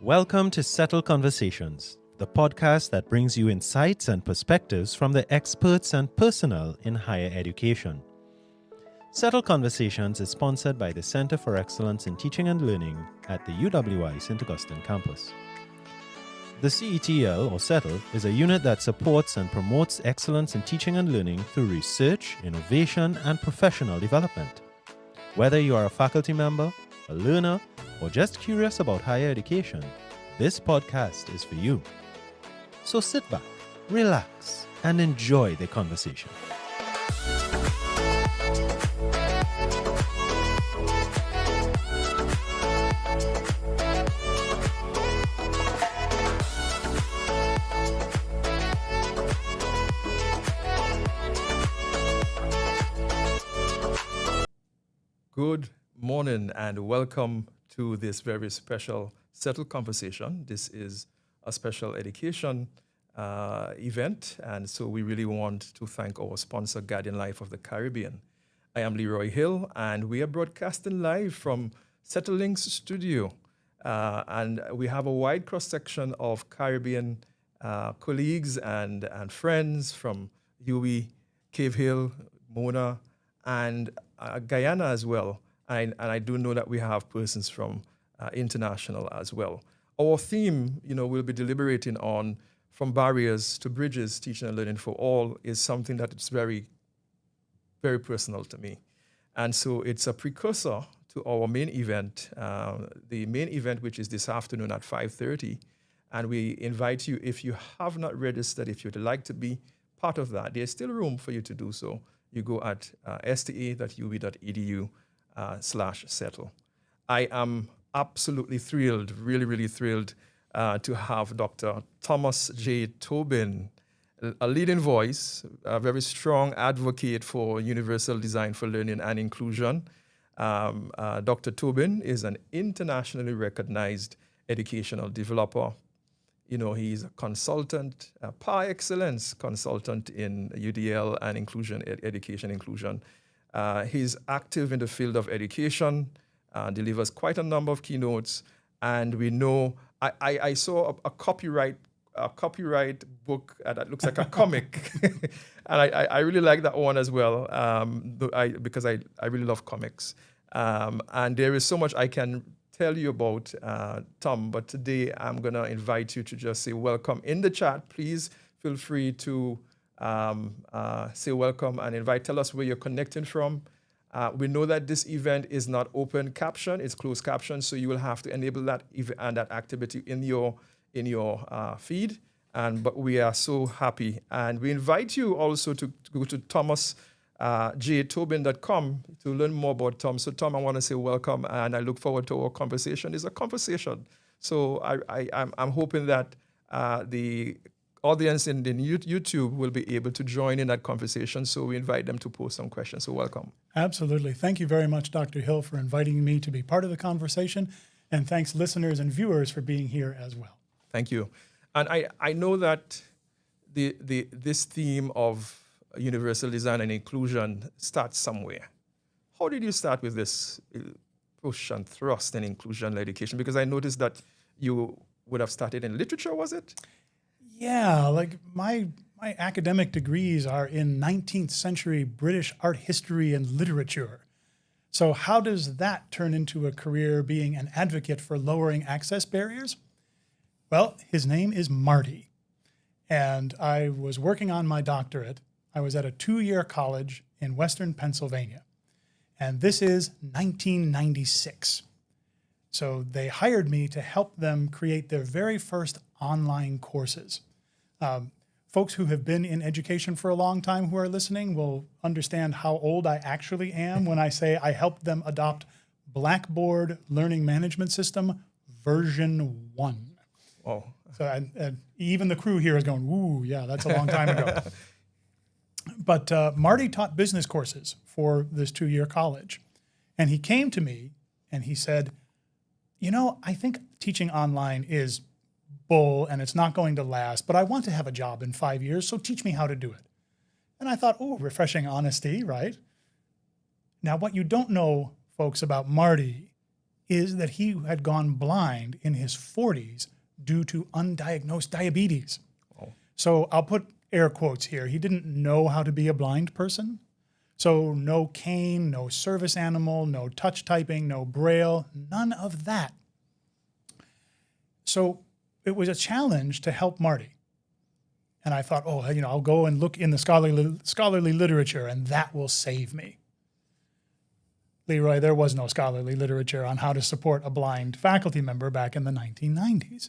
Welcome to Settle Conversations, the podcast that brings you insights and perspectives from the experts and personnel in higher education. Settle Conversations is sponsored by the Center for Excellence in Teaching and Learning at the UWI St. Augustine campus. The CETL, or Settle, is a unit that supports and promotes excellence in teaching and learning through research, innovation, and professional development. Whether you are a faculty member, a learner, or just curious about higher education, this podcast is for you. So sit back, relax, and enjoy the conversation. Good morning and welcome to this very special Settle Conversation. This is a special education event, and so we really want to thank our sponsor, Guardian Life of the Caribbean. I am LeRoy Hill, and we are broadcasting live from Settle Links Studio, and we have a wide cross-section of Caribbean colleagues and friends from UWI, Cave Hill, Mona, and Guyana as well. And I do know that we have persons from international as well. Our theme, we'll be deliberating on from barriers to bridges, teaching and learning for all, is something that is very, very personal to me. And so it's a precursor to our main event, the main event, which is this afternoon at 5:30. And we invite you, if you have not registered, if you'd like to be part of that, there's still room for you to do so. You go at sta.uw.edu/settle. I am absolutely thrilled, really thrilled to have Dr. Thomas J. Tobin, a leading voice, a very strong advocate for universal design for learning and inclusion. Dr. Tobin is an internationally recognized educational developer. He's a consultant, par excellence consultant in UDL and education inclusion. He's active in the field of education, delivers quite a number of keynotes, and we know, I saw a copyright book that looks like a comic, and I really like that one as well, because I really love comics. And there is so much I can tell you about Tom, but today I'm going to invite you to just say welcome in the chat. Please feel free to say welcome and tell us where you're connecting from. We know that this event is not open caption, it's closed caption, so you will have to enable that and that activity in your feed. But we are so happy, and we invite you also to go to thomasjtobin.com to learn more about Tom. So Tom, I want to say welcome, and I look forward to our conversation. It's a conversation. So I'm hoping that the audience in the YouTube will be able to join in that conversation. So we invite them to pose some questions. So welcome. Absolutely. Thank you very much, Dr. Hill, for inviting me to be part of the conversation. And thanks, listeners and viewers, for being here as well. Thank you. And I know that this theme of universal design and inclusion starts somewhere. How did you start with this push and thrust in inclusion education? Because I noticed that you would have started in literature, was it? Yeah, like my academic degrees are in 19th century British art history and literature. So how does that turn into a career being an advocate for lowering access barriers? Well, his name is Marty. And I was working on my doctorate. I was at a 2-year college in Western Pennsylvania. And this is 1996. So they hired me to help them create their very first online courses. Folks who have been in education for a long time who are listening will understand how old I actually am when I say I helped them adopt Blackboard Learning Management System version 1. Oh. So and even the crew here is going, ooh, yeah, that's a long time ago. But Marty taught business courses for this 2-year college. And he came to me and he said, I think teaching online is bull and it's not going to last, but I want to have a job in 5 years, so teach me how to do it. And I thought, refreshing honesty, right? Now, what you don't know, folks, about Marty is that he had gone blind in his 40s due to undiagnosed diabetes. Oh. So I'll put air quotes here. He didn't know how to be a blind person. So no cane, no service animal, no touch typing, no braille, none of that. So it was a challenge to help Marty. And I thought, I'll go and look in the scholarly literature and that will save me. LeRoy, there was no scholarly literature on how to support a blind faculty member back in the 1990s.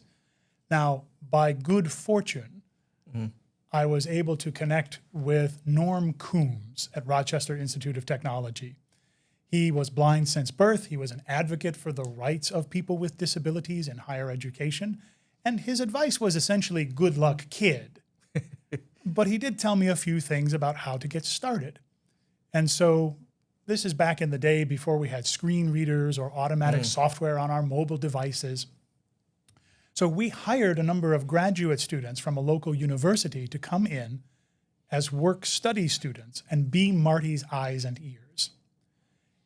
Now, by good fortune, I was able to connect with Norm Coombs at Rochester Institute of Technology. He was blind since birth. He was an advocate for the rights of people with disabilities in higher education. And his advice was essentially, good luck, kid. But he did tell me a few things about how to get started. And so this is back in the day before we had screen readers or automatic software on our mobile devices. So we hired a number of graduate students from a local university to come in as work-study students and be Marty's eyes and ears.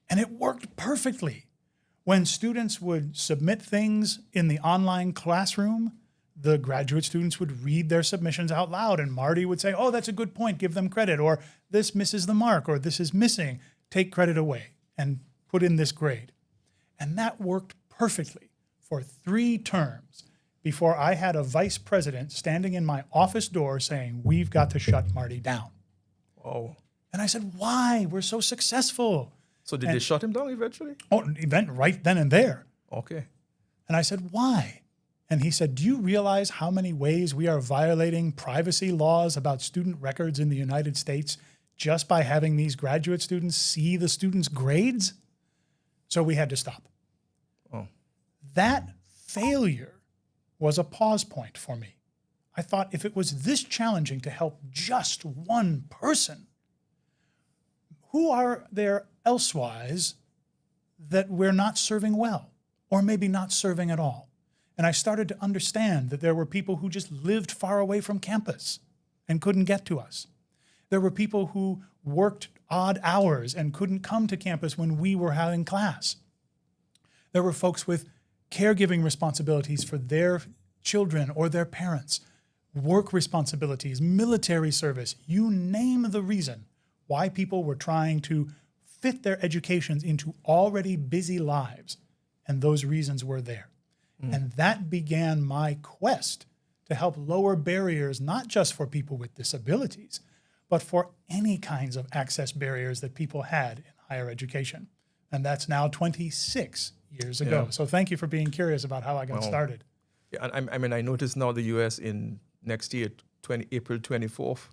And it worked perfectly. When students would submit things in the online classroom, the graduate students would read their submissions out loud, and Marty would say, oh, that's a good point, give them credit, or this misses the mark, or this is missing, take credit away and put in this grade. And that worked perfectly for 3 terms before I had a vice president standing in my office door saying, we've got to shut Marty down. Oh. And I said, why? We're so successful. So did they shut him down eventually? Oh, an event right then and there. Okay. And I said, why? And he said, do you realize how many ways we are violating privacy laws about student records in the United States just by having these graduate students see the students' grades? So we had to stop. Oh. That failure was a pause point for me. I thought, if it was this challenging to help just one person, who are there elsewise that we're not serving well, or maybe not serving at all? And I started to understand that there were people who just lived far away from campus and couldn't get to us. There were people who worked odd hours and couldn't come to campus when we were having class. There were folks with caregiving responsibilities for their children or their parents, work responsibilities, military service, you name the reason why people were trying to fit their educations into already busy lives. And those reasons were there. And that began my quest to help lower barriers, not just for people with disabilities, but for any kinds of access barriers that people had in higher education. And that's now 26 years ago. Yeah. So thank you for being curious about how I got started. Yeah, and I noticed now the U.S. in next year, April 24th,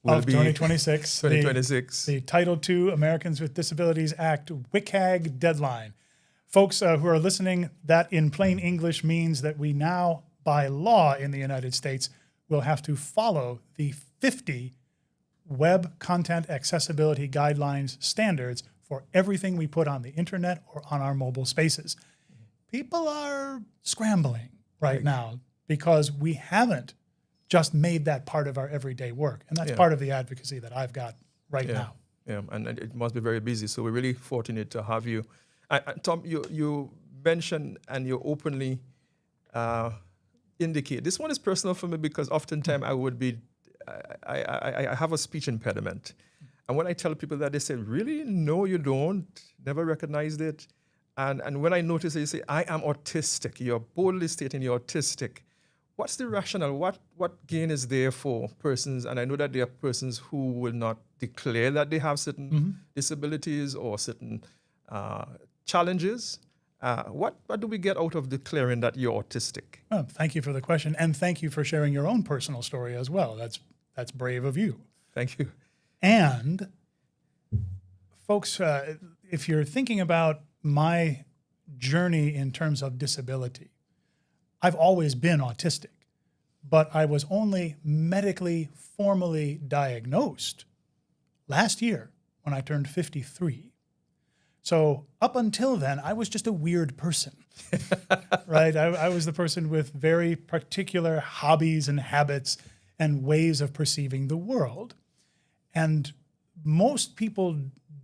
Of 2026. 2026. The Title II Americans with Disabilities Act WCAG deadline. Folks who are listening, that in plain English means that we now, by law in the United States, will have to follow the 50 Web Content Accessibility Guidelines standards for everything we put on the internet or on our mobile spaces. People are scrambling right now because we haven't just made that part of our everyday work. And that's part of the advocacy that I've got right now. Yeah, and it must be very busy. So we're really fortunate to have you. Tom, you mentioned and you openly indicate, this one is personal for me because oftentimes I have a speech impediment. And when I tell people that, they say, really? No, you don't. Never recognized it. And when I notice it, you say, I am autistic. You're boldly stating you're autistic. What's the rationale? What gain is there for persons? And I know that there are persons who will not declare that they have certain disabilities or certain challenges. What do we get out of declaring that you're autistic? Oh, thank you for the question. And thank you for sharing your own personal story as well. That's brave of you. Thank you. And folks, if you're thinking about my journey in terms of disability, I've always been autistic, but I was only medically formally diagnosed last year when I turned 53. So up until then, I was just a weird person, right? I was the person with very particular hobbies and habits and ways of perceiving the world. And most people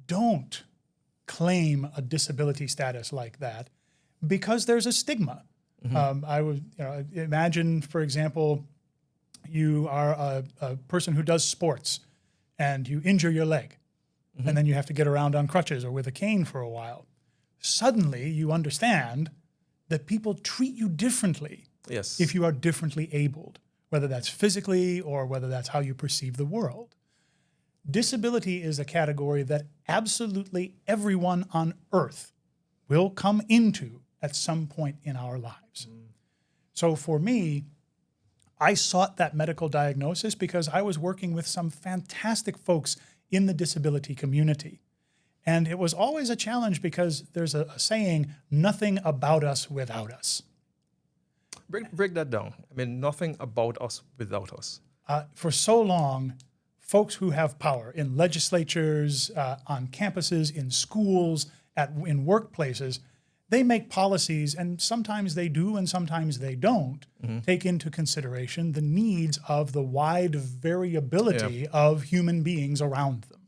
don't claim a disability status like that. because there's a stigma. I would imagine, for example, you are a person who does sports and you injure your leg, and then you have to get around on crutches or with a cane for a while. Suddenly you understand that people treat you differently if you are differently abled, whether that's physically or whether that's how you perceive the world. Disability is a category that absolutely everyone on earth will come into at some point in our lives. So for me, I sought that medical diagnosis because I was working with some fantastic folks in the disability community. And it was always a challenge because there's a saying, nothing about us without us. Break that down. I mean, nothing about us without us. For so long, folks who have power in legislatures, on campuses, in schools, in workplaces, they make policies, and sometimes they do and sometimes they don't take into consideration the needs of the wide variability of human beings around them.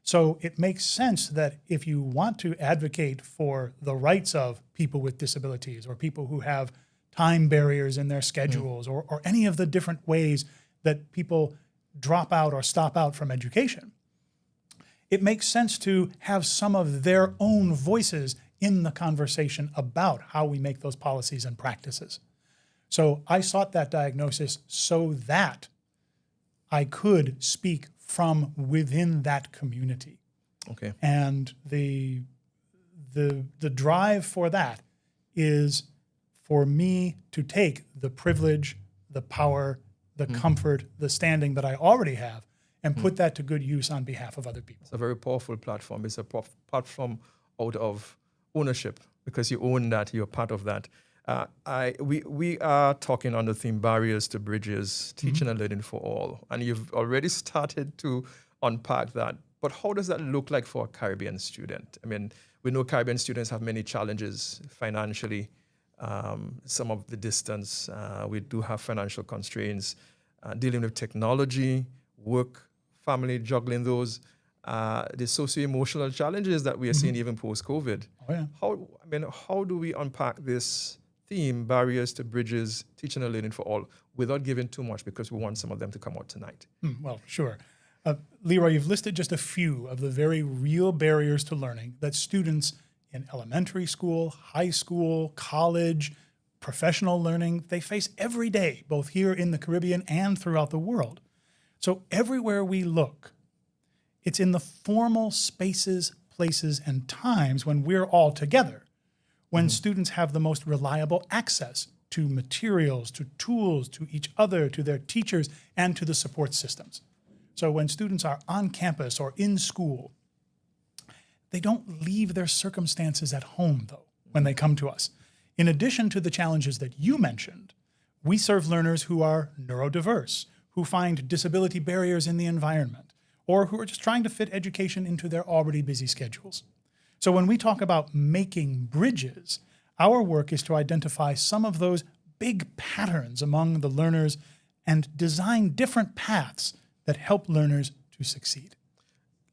So it makes sense that if you want to advocate for the rights of people with disabilities or people who have time barriers in their schedules or any of the different ways that people drop out or stop out from education, it makes sense to have some of their own voices in the conversation about how we make those policies and practices. So I sought that diagnosis so that I could speak from within that community. Okay. And the drive for that is for me to take the privilege, the power, the comfort, the standing that I already have and put that to good use on behalf of other people. It's a very powerful platform. It's a platform out of ownership because you own that, you're part of that. We are talking on the theme Barriers to Bridges, Teaching and Learning for All. And you've already started to unpack that. But how does that look like for a Caribbean student? I mean, we know Caribbean students have many challenges financially, some of the distance. We do have financial constraints, dealing with technology, work, family, juggling those. The socio-emotional challenges that we are seeing even post-COVID. Oh, yeah. How do we unpack this theme, Barriers to Bridges, Teaching and Learning for All, without giving too much because we want some of them to come out tonight? Well, sure. LeRoy, you've listed just a few of the very real barriers to learning that students in elementary school, high school, college, professional learning, they face every day, both here in the Caribbean and throughout the world. So everywhere we look, it's in the formal spaces, places, and times when we're all together, when students have the most reliable access to materials, to tools, to each other, to their teachers, and to the support systems. So when students are on campus or in school, they don't leave their circumstances at home, though, when they come to us. In addition to the challenges that you mentioned, we serve learners who are neurodiverse, who find disability barriers in the environment, or who are just trying to fit education into their already busy schedules. So when we talk about making bridges, our work is to identify some of those big patterns among the learners and design different paths that help learners to succeed.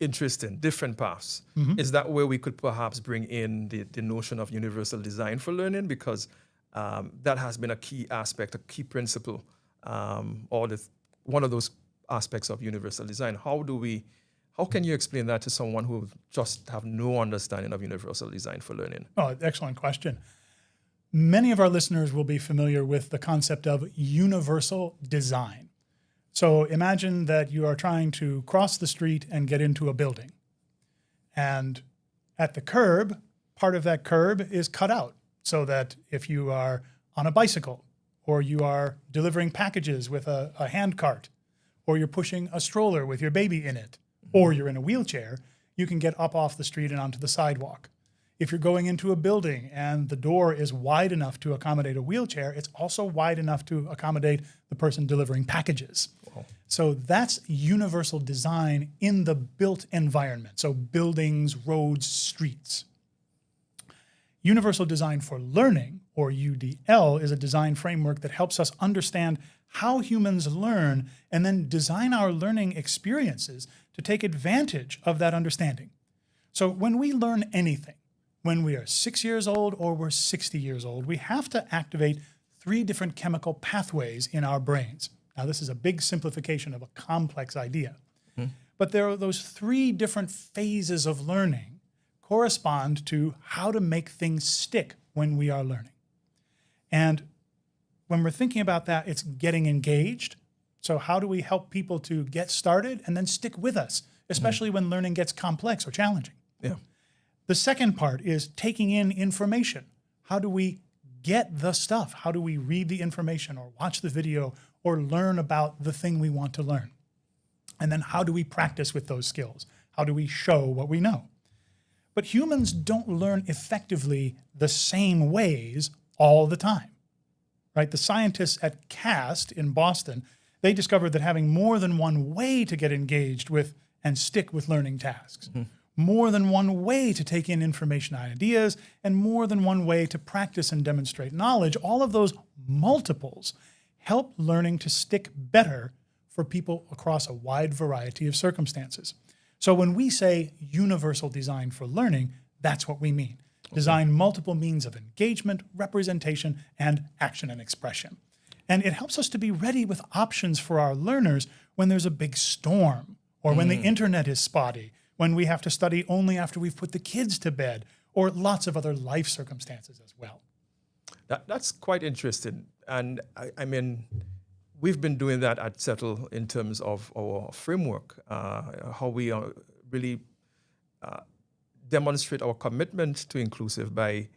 Interesting, different paths. Is that where we could perhaps bring in the notion of universal design for learning? Because that has been a key aspect, a key principle, one of those aspects of universal design. How can you explain that to someone who just have no understanding of universal design for learning? Oh, excellent question. Many of our listeners will be familiar with the concept of universal design. So imagine that you are trying to cross the street and get into a building. And at the curb, part of that curb is cut out so that if you are on a bicycle or you are delivering packages with a hand cart or you're pushing a stroller with your baby in it or you're in a wheelchair, you can get up off the street and onto the sidewalk. If you're going into a building and the door is wide enough to accommodate a wheelchair, it's also wide enough to accommodate the person delivering packages. Wow. So that's universal design in the built environment. So buildings, roads, streets. Universal design for learning, or UDL, is a design framework that helps us understand how humans learn and then design our learning experiences to take advantage of that understanding. So when we learn anything, when we are 6 years old or we're 60 years old, we have to activate 3 different chemical pathways in our brains. Now, this is a big simplification of a complex idea. But there are those 3 different phases of learning correspond to how to make things stick when we are learning. And when we're thinking about that, it's getting engaged. So how do we help people to get started and then stick with us, especially when learning gets complex or challenging? Yeah. The second part is taking in information. How do we get the stuff? How do we read the information or watch the video or learn about the thing we want to learn? And then how do we practice with those skills? How do we show what we know? But humans don't learn effectively the same ways all the time, right? The scientists at CAST in Boston, they discovered that having more than one way to get engaged with and stick with learning tasks, more than one way to take in information and ideas, and more than one way to practice and demonstrate knowledge, all of those multiples help learning to stick better for people across a wide variety of circumstances. So when we say universal design for learning, that's what we mean. Design multiple means of engagement, representation, and action and expression. And it helps us to be ready with options for our learners when there's a big storm, or when the internet is spotty, when we have to study only after we've put the kids to bed, or lots of other life circumstances as well. That's quite interesting. And I mean, we've been doing that at Settle in terms of our framework, how we really demonstrate our commitment to inclusive by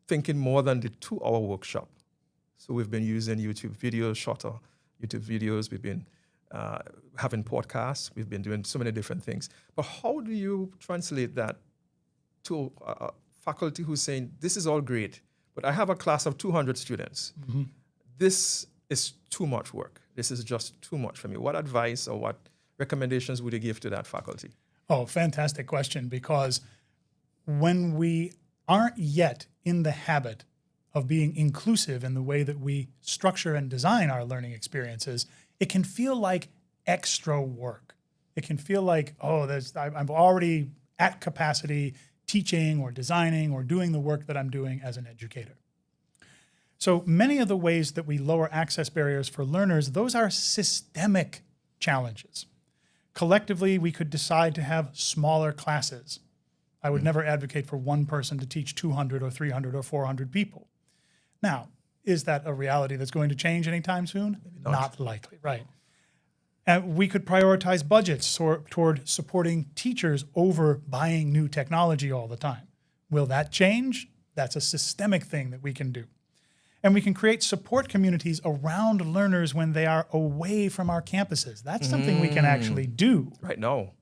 thinking more than the 2-hour workshop. So we've been using YouTube videos, shorter YouTube videos. We've been having podcasts. We've been doing so many different things. But how do you translate that to a faculty who's saying, this is all great, but I have a class of 200 students. This is too much work. This is just too much for me. What advice or what recommendations would you give to that faculty? Oh, fantastic question, because when we aren't yet in the habit of being inclusive in the way that we structure and design our learning experiences, it can feel like extra work. It can feel like, oh, I'm already at capacity teaching or designing or doing the work that I'm doing as an educator. So many of the ways that we lower access barriers for learners, those are systemic challenges. Collectively, we could decide to have smaller classes. I would never advocate for one person to teach 200 or 300 or 400 people. Now, is that a reality that's going to change anytime soon? Not likely, right. We could prioritize budgets toward supporting teachers over buying new technology all the time. Will that change? That's a systemic thing that we can do. And we can create support communities around learners when they are away from our campuses. That's something we can actually do. Right now.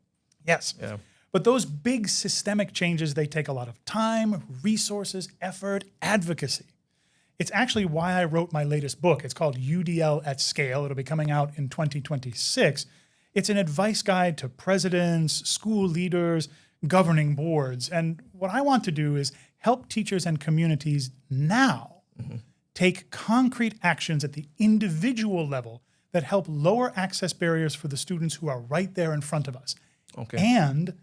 Yes. Yeah. But those big systemic changes, they take a lot of time, resources, effort, advocacy. It's actually why I wrote my latest book. It's called UDL at Scale. It'll be coming out in 2026. It's an advice guide to presidents, school leaders, governing boards. And what I want to do is help teachers and communities now take concrete actions at the individual level that help lower access barriers for the students who are right there in front of us. Okay. And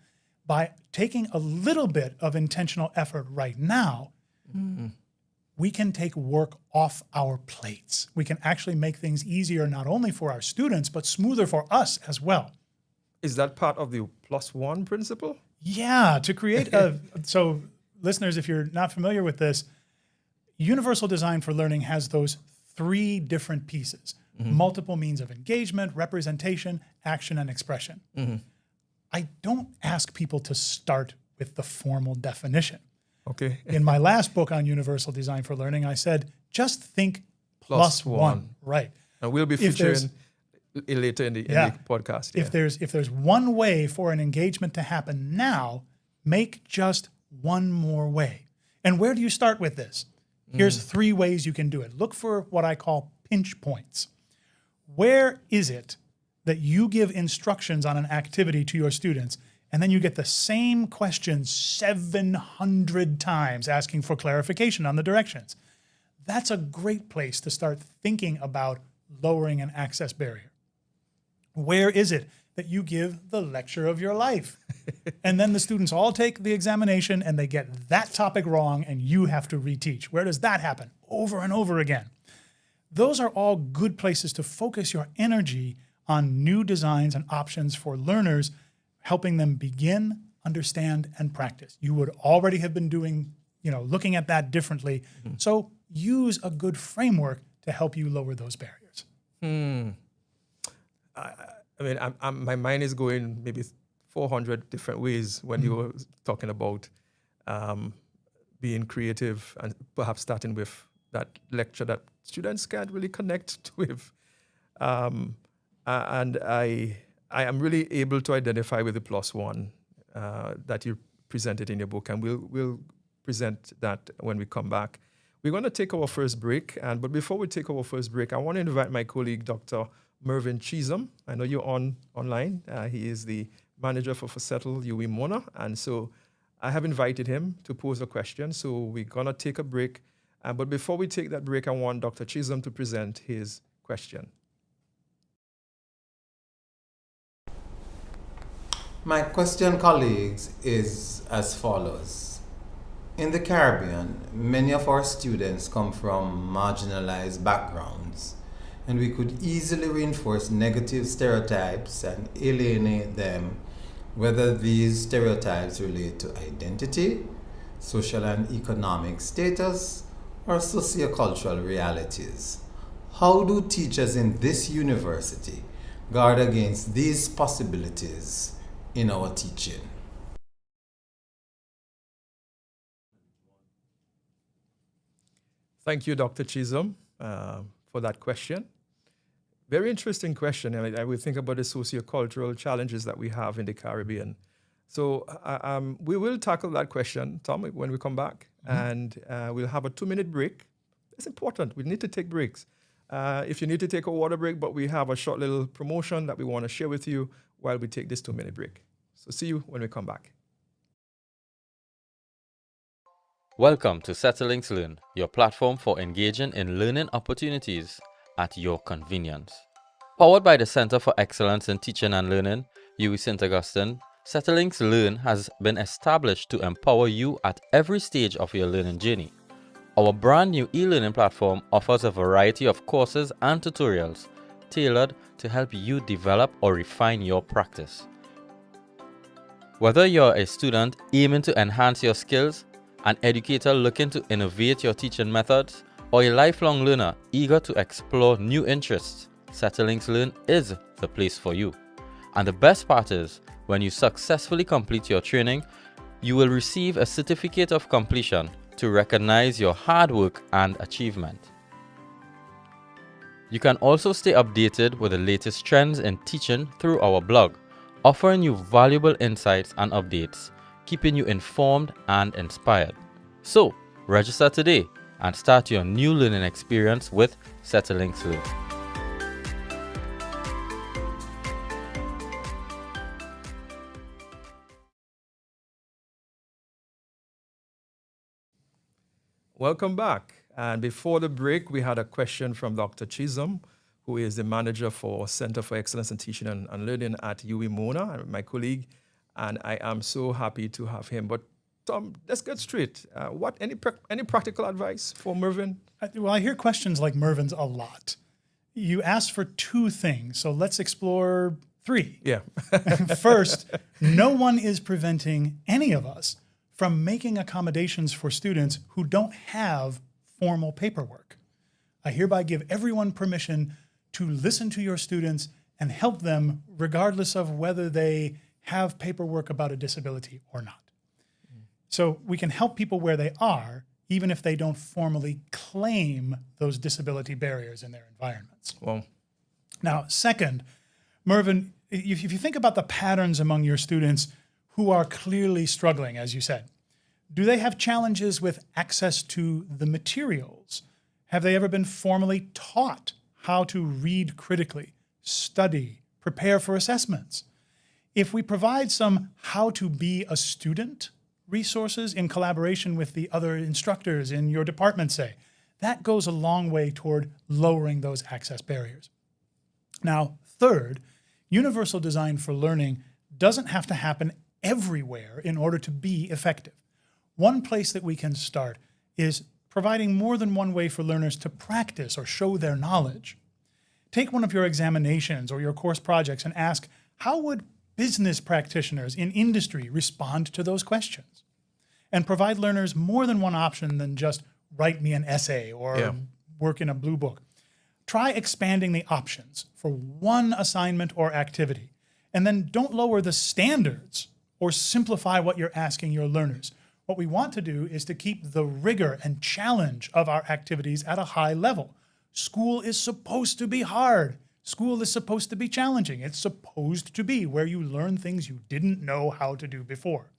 by taking a little bit of intentional effort right now, we can take work off our plates. We can actually make things easier not only for our students, but smoother for us as well. Is that part of the +1 principle? Yeah, to create so listeners, if you're not familiar with this, Universal Design for Learning has those 3 different pieces: multiple means of engagement, representation, action, and expression. I don't ask people to start with the formal definition. Okay. In my last book on Universal Design for Learning, I said, just think +1. Right. And we'll be featuring it later in the podcast. Yeah. If there's one way for an engagement to happen now, make just one more way. And where do you start with this? Here's 3 ways you can do it. Look for what I call pinch points. Where is it that you give instructions on an activity to your students, and then you get the same question 700 times asking for clarification on the directions? That's a great place to start thinking about lowering an access barrier. Where is it that you give the lecture of your life. And then the students all take the examination and they get that topic wrong and you have to reteach. Where does that happen? Over and over again. Those are all good places to focus your energy on new designs and options for learners, helping them begin, understand, and practice. You would already have been doing, looking at that differently. So use a good framework to help you lower those barriers. My mind is going maybe 400 different ways when you were talking about being creative and perhaps starting with that lecture that students can't really connect with. And I am really able to identify with the +1 that you presented in your book, and we'll present that when we come back. We're going to take our first break, but before we take our first break, I want to invite my colleague, Dr. Mervyn Chisholm. I know you're online. He is the manager for Settle UWI Mona, and so I have invited him to pose a question. So we're going to take a break. But before we take that break, I want Dr. Chisholm to present his question. My question, colleagues, is as follows. In the Caribbean, many of our students come from marginalized backgrounds, and we could easily reinforce negative stereotypes and alienate them, whether these stereotypes relate to identity, social and economic status, or sociocultural realities. How do teachers in this university guard against these possibilities in our teaching? Thank you, Dr. Chisholm, for that question. Very interesting question. I will think about the sociocultural challenges that we have in the Caribbean. So we will tackle that question, Tom, when we come back, and we'll have a 2-minute break. It's important. We need to take breaks. If you need to take a water break, but we have a short little promotion that we want to share with you while we take this 2-minute break. So see you when we come back. Welcome to Settlings Learn, your platform for engaging in learning opportunities at your convenience. Powered by the Center for Excellence in Teaching and Learning, UWI St. Augustine, Settlings Learn has been established to empower you at every stage of your learning journey. Our brand new e-learning platform offers a variety of courses and tutorials tailored to help you develop or refine your practice. Whether you're a student aiming to enhance your skills, an educator looking to innovate your teaching methods, or a lifelong learner eager to explore new interests, Settlings Learn is the place for you. And the best part is, when you successfully complete your training, you will receive a certificate of completion to recognize your hard work and achievement. You can also stay updated with the latest trends in teaching through our blog, offering you valuable insights and updates, keeping you informed and inspired. So, register today and start your new learning experience with Settlings Learn. Welcome back. And before the break, we had a question from Dr. Chisholm, who is the manager for Center for Excellence in Teaching and Learning at UWI Mona, my colleague. And I am so happy to have him. But Tom, let's get straight. Any practical advice for Mervyn? Well, I hear questions like Mervyn's a lot. You asked for 2 things, so let's explore 3. Yeah. First, no one is preventing any of us from making accommodations for students who don't have formal paperwork. I hereby give everyone permission to listen to your students and help them regardless of whether they have paperwork about a disability or not. So we can help people where they are, even if they don't formally claim those disability barriers in their environments. Well, Now, second, Mervyn, if you think about the patterns among your students who are clearly struggling, as you said, do they have challenges with access to the materials? Have they ever been formally taught how to read critically, study, prepare for assessments? If we provide some how to be a student resources in collaboration with the other instructors in your department, say, that goes a long way toward lowering those access barriers. Now, third, universal design for learning doesn't have to happen everywhere in order to be effective. One place that we can start is providing more than one way for learners to practice or show their knowledge. Take one of your examinations or your course projects and ask, how would business practitioners in industry respond to those questions? And provide learners more than one option than just write me an essay or work in a blue book. Try expanding the options for one assignment or activity, and then don't lower the standards or simplify what you're asking your learners. What we want to do is to keep the rigor and challenge of our activities at a high level. School is supposed to be hard. School is supposed to be challenging. It's supposed to be where you learn things you didn't know how to do before.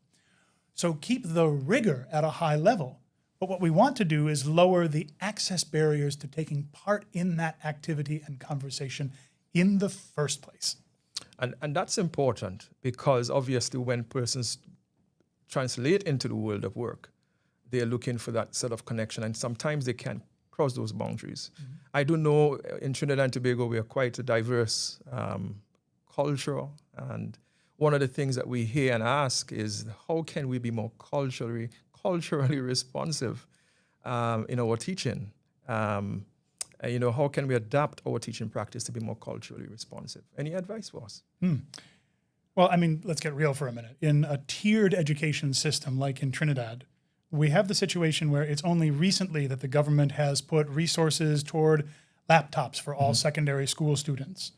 So keep the rigor at a high level. But what we want to do is lower the access barriers to taking part in that activity and conversation in the first place. And that's important because obviously when persons translate into the world of work, they're looking for that sort of connection, and sometimes they can't cross those boundaries. Mm-hmm. I do know in Trinidad and Tobago we are quite a diverse culture, and one of the things that we hear and ask is how can we be more culturally responsive in our teaching? How can we adapt our teaching practice to be more culturally responsive? Any advice for us? Well, I mean, let's get real for a minute. In a tiered education system like in Trinidad, we have the situation where it's only recently that the government has put resources toward laptops for all secondary school students.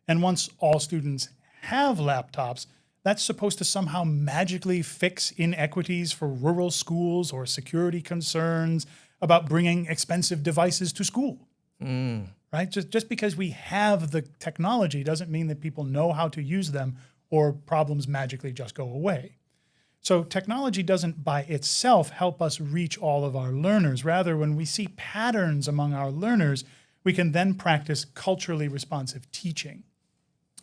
And once all students have laptops, that's supposed to somehow magically fix inequities for rural schools or security concerns about bringing expensive devices to school. Right? Just because we have the technology doesn't mean that people know how to use them or problems magically just go away. So technology doesn't by itself help us reach all of our learners. Rather, when we see patterns among our learners, we can then practice culturally responsive teaching.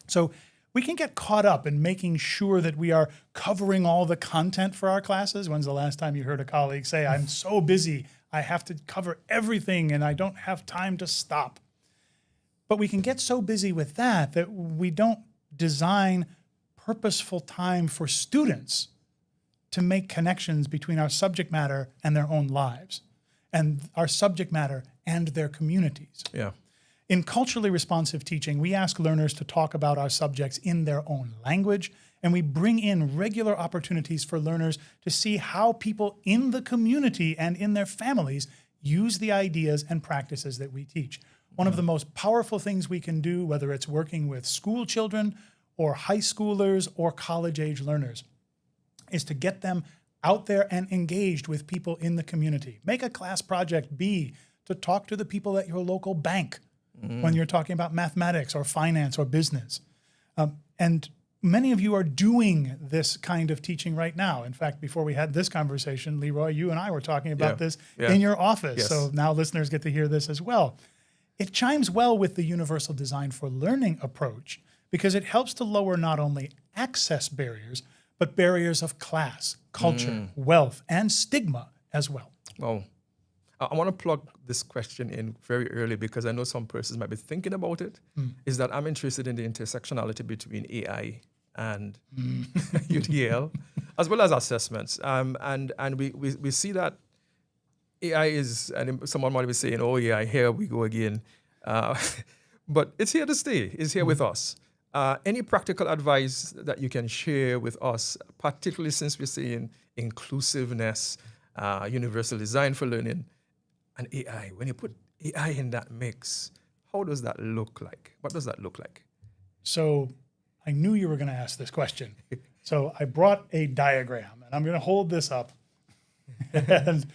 So we can get caught up in making sure that we are covering all the content for our classes. When's the last time you heard a colleague say, I'm so busy, I have to cover everything and I don't have time to stop? But we can get so busy with that we don't design purposeful time for students to make connections between our subject matter and their own lives, and our subject matter and their communities. Yeah. In culturally responsive teaching, we ask learners to talk about our subjects in their own language, and we bring in regular opportunities for learners to see how people in the community and in their families use the ideas and practices that we teach. One of the most powerful things we can do, whether it's working with school children or high schoolers or college-age learners, is to get them out there and engaged with people in the community. Make a class project be to talk to the people at your local bank when you're talking about mathematics or finance or business. And many of you are doing this kind of teaching right now. In fact, before we had this conversation, LeRoy, you and I were talking about this in your office. Yes. So now listeners get to hear this as well. It chimes well with the universal design for learning approach because it helps to lower not only access barriers, but barriers of class, culture, wealth, and stigma as well. Well, I want to plug this question in very early because I know some persons might be thinking about it, is that I'm interested in the intersectionality between AI and UDL, as well as assessments. And we see that AI is, and someone might be saying, oh yeah, here we go again. But it's here to stay, it's here with us. Any practical advice that you can share with us, particularly since we're seeing inclusiveness, universal design for learning, and AI? When you put AI in that mix, how does that look like? What does that look like? So I knew you were going to ask this question. So I brought a diagram, and I'm going to hold this up. And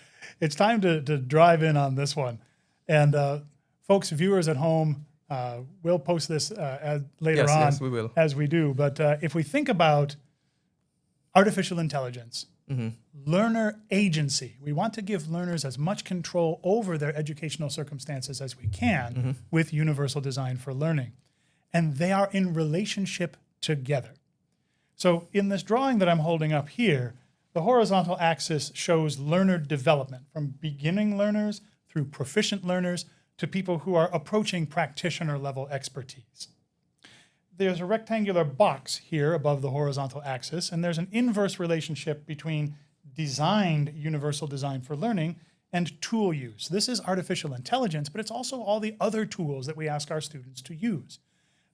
it's time to drive in on this one. And folks, viewers at home, we'll post this later on yes, we will. As we do. But if we think about artificial intelligence, learner agency, we want to give learners as much control over their educational circumstances as we can with universal design for learning. And they are in relationship together. So in this drawing that I'm holding up here, the horizontal axis shows learner development from beginning learners through proficient learners to people who are approaching practitioner level expertise. there's a rectangular box here above the horizontal axis, and there's an inverse relationship between designed universal design for learning and tool use. This is artificial intelligence, but it's also all the other tools that we ask our students to use.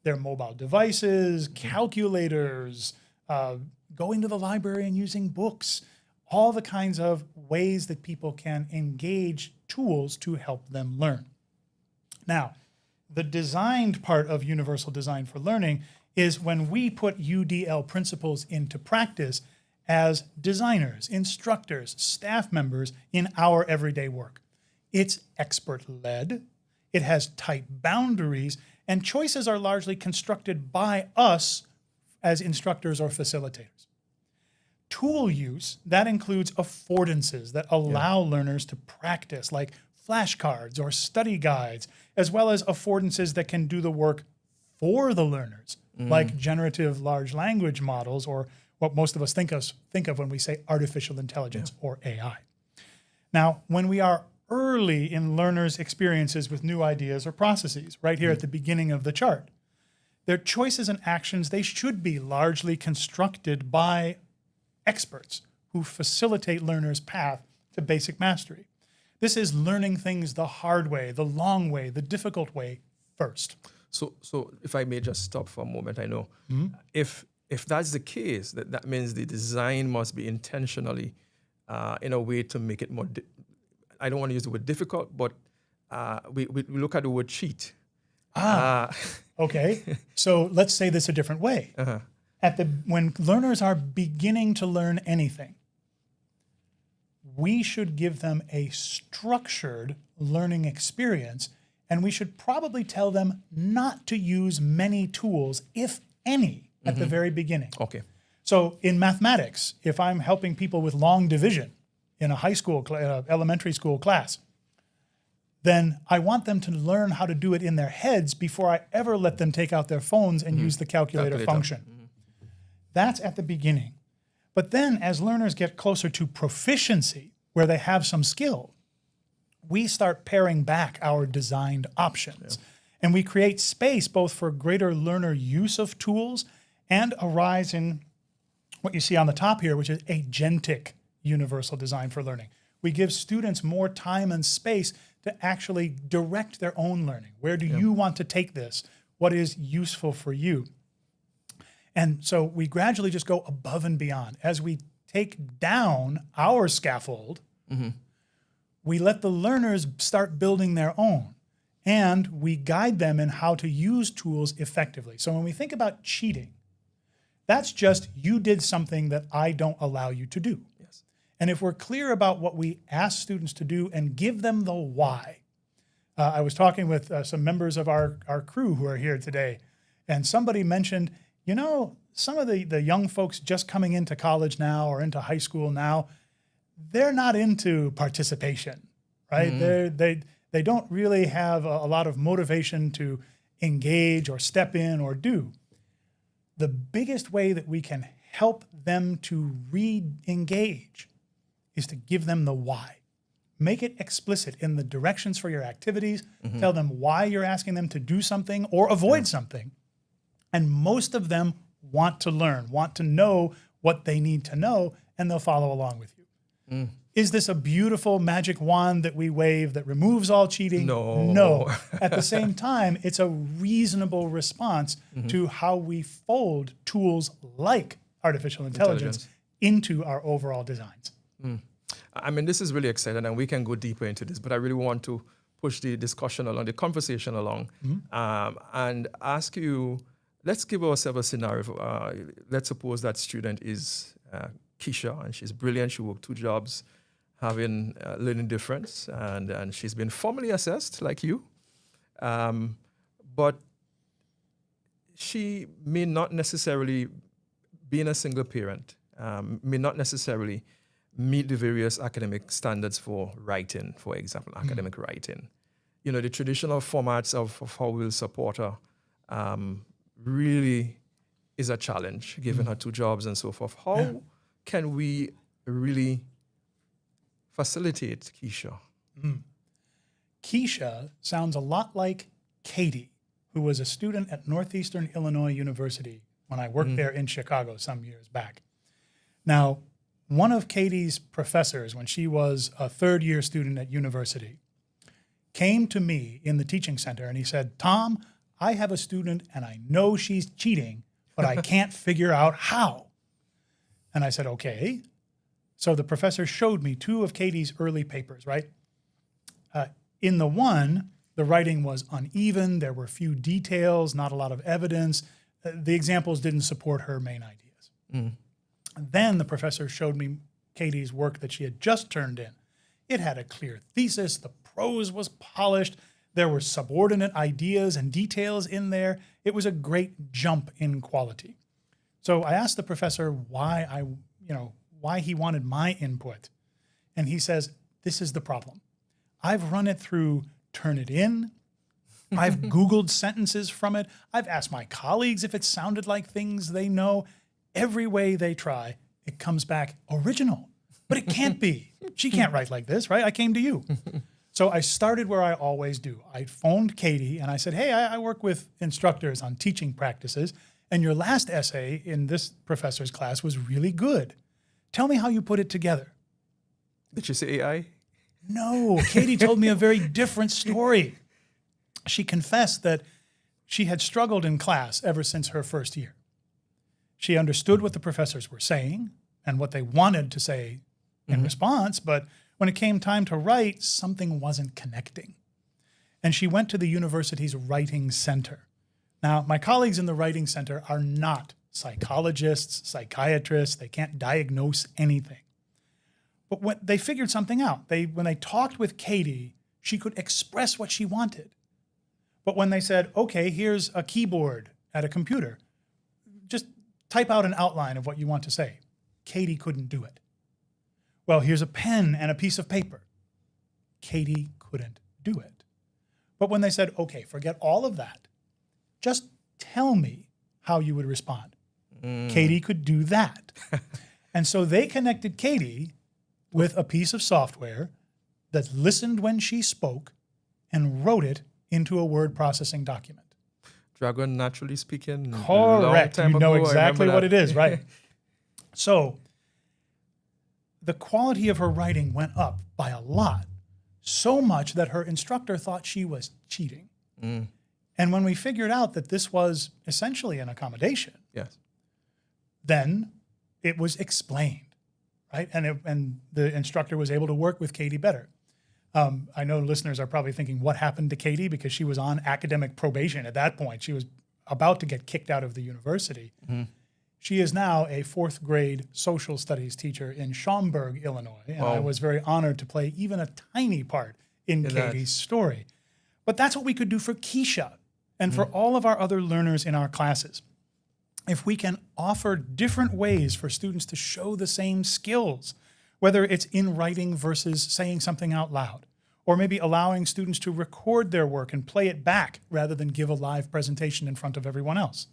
They're mobile devices, calculators, going to the library and using books, all the kinds of ways that people can engage tools to help them learn. Now, the designed part of universal design for learning is when we put UDL principles into practice as designers, instructors, staff members in our everyday work. It's expert-led, it has tight boundaries, and choices are largely constructed by us as instructors or facilitators. Tool use, that includes affordances that allow learners to practice, like flashcards or study guides, as well as affordances that can do the work for the learners, like generative large language models, or what most of us think of when we say artificial intelligence or AI. Now, when we are early in learners' experiences with new ideas or processes, right here at the beginning of the chart, their choices and actions, they should be largely constructed by experts who facilitate learners' path to basic mastery. This is learning things the hard way, the long way, the difficult way first. So if I may just stop for a moment, I know if that's the case, that means the design must be intentionally in a way to make it more, I don't want to use the word difficult, but we look at the word cheat. Okay. So let's say this a different way. When learners are beginning to learn anything, we should give them a structured learning experience, and we should probably tell them not to use many tools, if any, at the very beginning. Okay. So in mathematics, if I'm helping people with long division in a high school, elementary school class, then I want them to learn how to do it in their heads before I ever let them take out their phones and use the calculator function. That's at the beginning. But then as learners get closer to proficiency, where they have some skill, we start paring back our designed options. And we create space both for greater learner use of tools and a rise in what you see on the top here, which is agentic universal design for learning. We give students more time and space to actually direct their own learning. Where do you want to take this? What is useful for you? And so we gradually just go above and beyond. As we take down our scaffold, we let the learners start building their own. And we guide them in how to use tools effectively. So when we think about cheating, that's just you did something that I don't allow you to do. Yes. And if we're clear about what we ask students to do and give them the why. I was talking with some members of our crew who are here today, and somebody mentioned, you know, some of the young folks just coming into college now or into high school now, they're not into participation, right? They don't really have a lot of motivation to engage or step in or do. The biggest way that we can help them to re-engage is to give them the why. Make it explicit in the directions for your activities. Tell them why you're asking them to do something or avoid something. And most of them want to learn, want to know what they need to know, and they'll follow along with you. Is this a beautiful magic wand that we wave that removes all cheating? No. At the same time, it's a reasonable response to how we fold tools like artificial intelligence into our overall designs. I mean, this is really exciting, and we can go deeper into this, but I really want to push the discussion along, the conversation along, and ask you, let's give ourselves a scenario. Let's suppose that student is Keisha, and she's brilliant. She worked 2 jobs, having learning difference, and she's been formally assessed like you. But she may not necessarily, being a single parent, may not necessarily meet the various academic standards for writing, for example, academic writing. You know, the traditional formats of how we'll support her really is a challenge, given her 2 jobs and so forth. How can we really facilitate Keisha? Keisha sounds a lot like Katie, who was a student at Northeastern Illinois University when I worked there in Chicago some years back. Now, one of Katie's professors, when she was a third-year student at university, came to me in the teaching center and he said, "Tom, I have a student and I know she's cheating, but I can't figure out how." And I said, "Okay." So the professor showed me two of Katie's early papers, right? In the one, the writing was uneven. There were few details, not a lot of evidence. The examples didn't support her main ideas. Then the professor showed me Katie's work that she had just turned in. It had a clear thesis. The prose was polished. There were subordinate ideas and details in there. It was a great jump in quality. So I asked the professor why he wanted my input. And he says, "This is the problem. I've run it through Turnitin. I've Googled sentences from it. I've asked my colleagues if it sounded like things they know. Every way they try, it comes back original. But it can't be. She can't write like this, right? I came to you." So I started where I always do. I phoned Katie and I said, "Hey, I work with instructors on teaching practices, and your last essay in this professor's class was really good. Tell me how you put it together." Did you say AI? No, Katie told me a very different story. She confessed that she had struggled in class ever since her first year. She understood what the professors were saying and what they wanted to say in response, but when it came time to write, something wasn't connecting. And she went to the university's writing center. Now, my colleagues in the writing center are not psychologists, psychiatrists. They can't diagnose anything. But when they figured something out, when they talked with Katie, she could express what she wanted. But when they said, "Okay, here's a keyboard at a computer, just type out an outline of what you want to say," Katie couldn't do it. "Well, here's a pen and a piece of paper." Katie couldn't do it. But when they said, "Okay, forget all of that, just tell me how you would respond," Katie could do that. And so they connected Katie with a piece of software that listened when she spoke and wrote it into a word processing document. Dragon Naturally Speaking. Correct. Long time You know ago, exactly what it is, right? So the quality of her writing went up by a lot, so much that her instructor thought she was cheating. And when we figured out that this was essentially an accommodation, Yes. then it was explained, right? And the instructor was able to work with Katie better. I know listeners are probably thinking, what happened to Katie? Because she was on academic probation at that point. She was about to get kicked out of the university. She is now a fourth grade social studies teacher in Schaumburg, Illinois. And I was very honored to play even a tiny part in Katie's story. But that's what we could do for Keisha and for all of our other learners in our classes. If we can offer different ways for students to show the same skills, whether it's in writing versus saying something out loud, or maybe allowing students to record their work and play it back rather than give a live presentation in front of everyone else.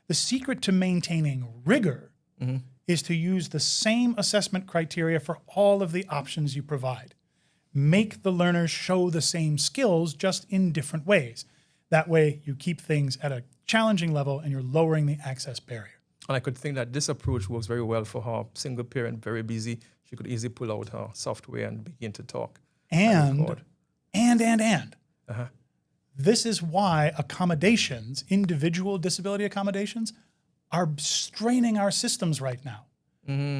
The secret to maintaining rigor is to use the same assessment criteria for all of the options you provide. Make the learners show the same skills, just in different ways. That way you keep things at a challenging level and you're lowering the access barrier. And I could think that this approach works very well for her single parent, very busy. She could easily pull out her software and begin to talk. And. This is why accommodations, individual disability accommodations, are straining our systems right now.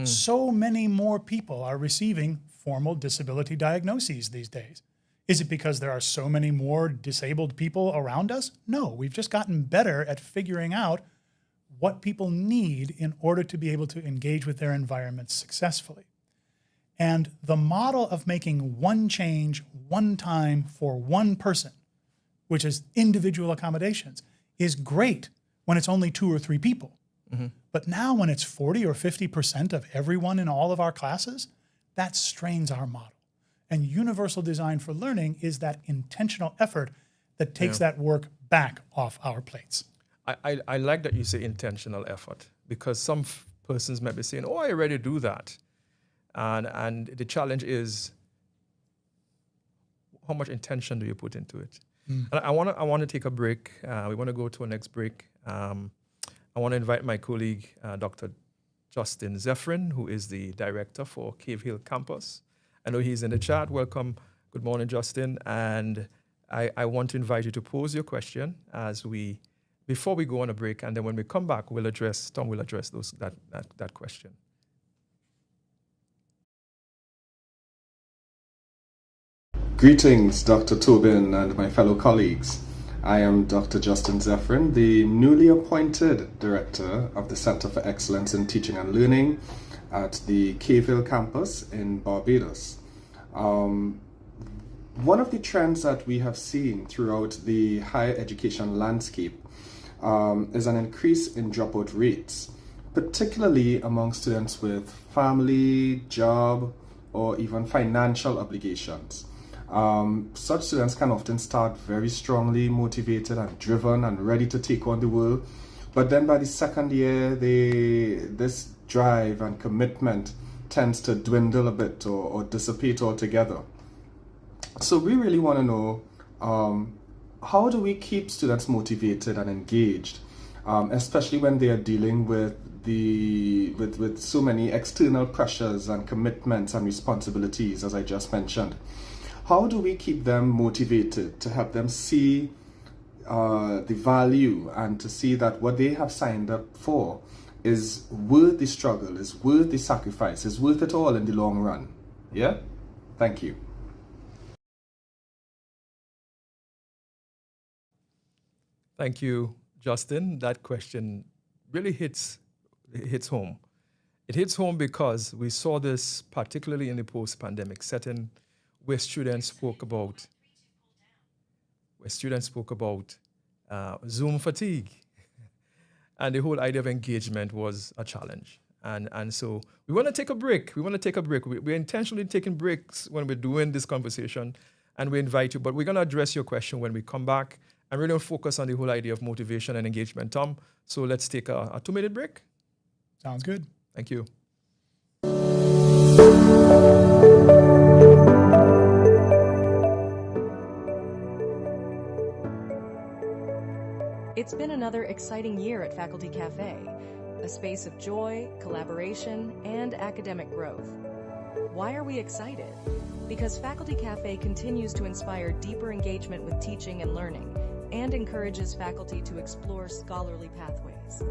So many more people are receiving formal disability diagnoses these days. Is it because there are so many more disabled people around us? No, we've just gotten better at figuring out what people need in order to be able to engage with their environments successfully. And the model of making one change, one time for one person, which is individual accommodations, is great when it's only 2 or 3 people. But now when it's 40 or 50% of everyone in all of our classes, that strains our model. And universal design for learning is that intentional effort that takes that work back off our plates. I like that you say intentional effort, because some persons might be saying, "Oh, I already do that." And the challenge is, how much intention do you put into it? And I want to take a break. We want to go to our next break. I want to invite my colleague, Dr. Justin Zephyrin, who is the director for Cave Hill campus. I know he's in the chat. Welcome. Good morning, Justin. And I want to invite you to pose your question before we go on a break, and then when we come back, Tom will address that question. Greetings, Dr. Tobin and my fellow colleagues. I am Dr. Justin Zephyrin, the newly appointed Director of the Center for Excellence in Teaching and Learning at the Cave Hill campus in Barbados. One of the trends that we have seen throughout the higher education landscape is an increase in dropout rates, particularly among students with family, job, or even financial obligations. Such students can often start very strongly motivated and driven and ready to take on the world, but then by the second year, this drive and commitment tends to dwindle a bit or dissipate altogether. So we really want to know, how do we keep students motivated and engaged, especially when they are dealing with so many external pressures and commitments and responsibilities, as I just mentioned. How do we keep them motivated to help them see the value and to see that what they have signed up for is worth the struggle, is worth the sacrifice, is worth it all in the long run? Yeah? Thank you. Thank you, Justin. That question really hits home. It hits home because we saw this particularly in the post-pandemic setting, where students spoke about Zoom fatigue, and the whole idea of engagement was a challenge. And so we want to take a break. We're intentionally taking breaks when we're doing this conversation, and we invite you. But we're going to address your question when we come back, and really focus on the whole idea of motivation and engagement. Tom, so let's take a 2-minute break. Sounds good. Thank you. It's been another exciting year at Faculty Cafe, a space of joy, collaboration, and academic growth. Why are we excited? Because Faculty Cafe continues to inspire deeper engagement with teaching and learning, and encourages faculty to explore scholarly pathways.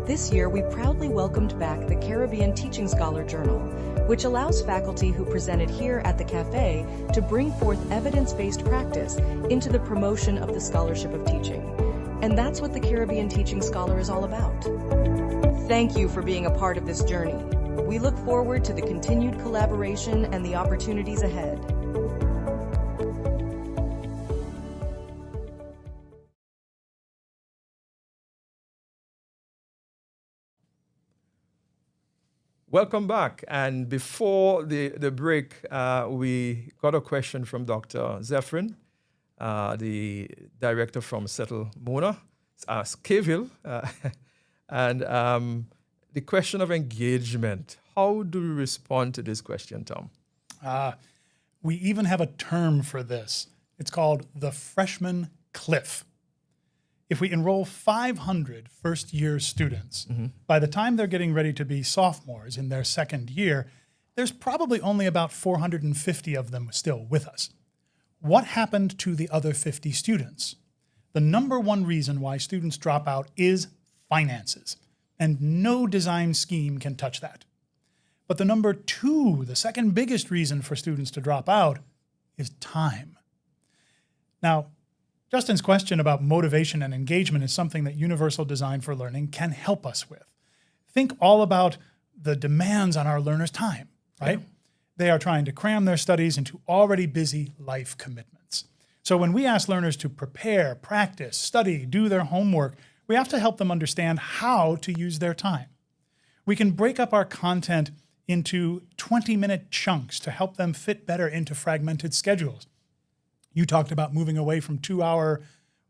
This year, we proudly welcomed back the Caribbean Teaching Scholar Journal, which allows faculty who presented here at the cafe to bring forth evidence-based practice into the promotion of the scholarship of teaching. And that's what the Caribbean Teaching Scholar is all about. Thank you for being a part of this journey. We look forward to the continued collaboration and the opportunities ahead. Welcome back. And before the break, we got a question from Dr. Zephyrin, the director from Settle Mona, Cave Hill. And the question of engagement. How do we respond to this question, Tom? We even have a term for this. It's called the freshman cliff. If we enroll 500 first-year students, by the time they're getting ready to be sophomores in their second year, there's probably only about 450 of them still with us. What happened to the other 50 students? The number one reason why students drop out is finances, and no design scheme can touch that. But the number two, the second biggest reason for students to drop out, is time. Now, Justin's question about motivation and engagement is something that Universal Design for Learning can help us with. Think all about the demands on our learners' time, right? Yeah. They are trying to cram their studies into already busy life commitments. So when we ask learners to prepare, practice, study, do their homework, we have to help them understand how to use their time. We can break up our content into 20-minute chunks to help them fit better into fragmented schedules. You talked about moving away from 2-hour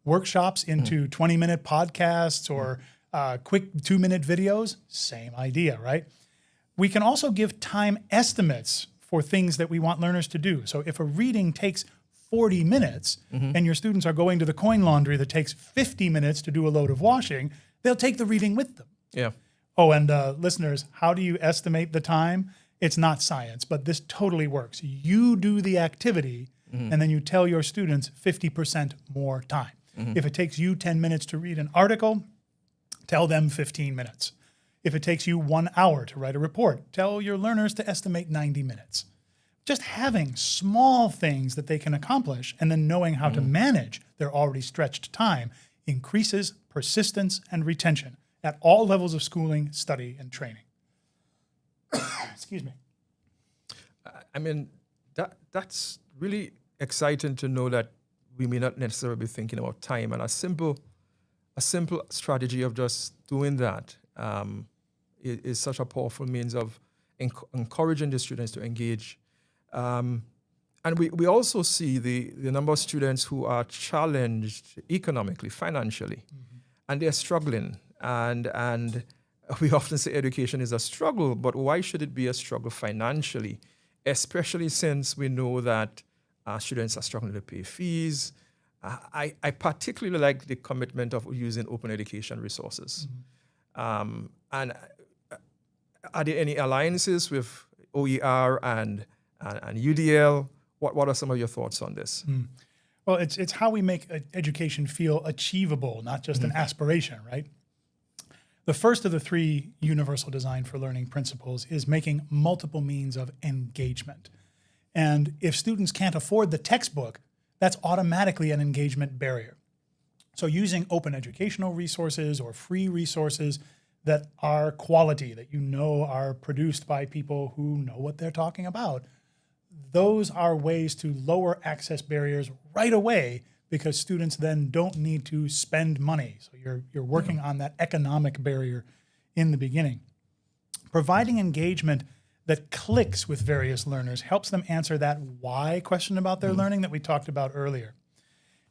workshops into 20-minute podcasts or quick 2-minute videos. Same idea, right? We can also give time estimates for things that we want learners to do. So if a reading takes 40 minutes and your students are going to the coin laundry that takes 50 minutes to do a load of washing, they'll take the reading with them. Yeah. Oh, and listeners, how do you estimate the time? It's not science, but this totally works. You do the activity and then you tell your students 50% more time. If it takes you 10 minutes to read an article, tell them 15 minutes. If it takes you 1 hour to write a report, tell your learners to estimate 90 minutes. Just having small things that they can accomplish and then knowing how to manage their already stretched time increases persistence and retention at all levels of schooling, study, and training. Excuse me. I mean, that's really exciting to know that we may not necessarily be thinking about time, and a simple strategy of just doing that is such a powerful means of encouraging the students to engage. And we also see the number of students who are challenged economically, financially, and they're struggling. And we often say education is a struggle, but why should it be a struggle financially, especially since we know that students are struggling to pay fees. I particularly like the commitment of using open education resources. And are there any alliances with OER and UDL? What are some of your thoughts on this? Well, it's how we make education feel achievable, not just an aspiration, right? The first of the 3 universal design for learning principles is making multiple means of engagement. And if students can't afford the textbook, that's automatically an engagement barrier. So using open educational resources or free resources that are quality, that you know are produced by people who know what they're talking about, those are ways to lower access barriers right away because students then don't need to spend money. So you're working on that economic barrier in the beginning. Providing engagement that clicks with various learners helps them answer that why question about their learning that we talked about earlier.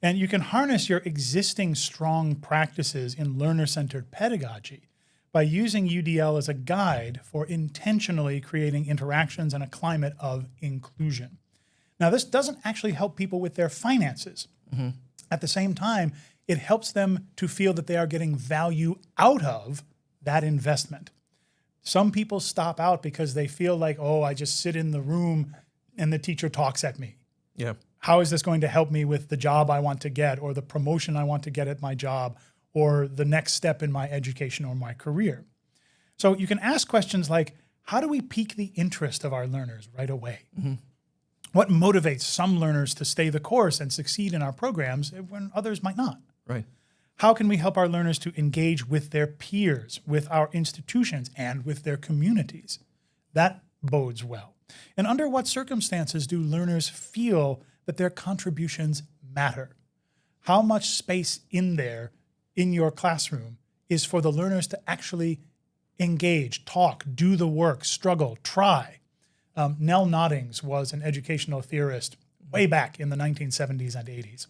And you can harness your existing strong practices in learner-centered pedagogy by using UDL as a guide for intentionally creating interactions and a climate of inclusion. Now, this doesn't actually help people with their finances. At the same time, it helps them to feel that they are getting value out of that investment. Some people stop out because they feel like, oh, I just sit in the room and the teacher talks at me. Yeah. How is this going to help me with the job I want to get or the promotion I want to get at my job or the next step in my education or my career? So you can ask questions like, how do we pique the interest of our learners right away? What motivates some learners to stay the course and succeed in our programs when others might not? Right. How can we help our learners to engage with their peers, with our institutions, and with their communities? That bodes well. And under what circumstances do learners feel that their contributions matter? How much space in there, in your classroom, is for the learners to actually engage, talk, do the work, struggle, try? Nell Noddings was an educational theorist way back in the 1970s and 80s.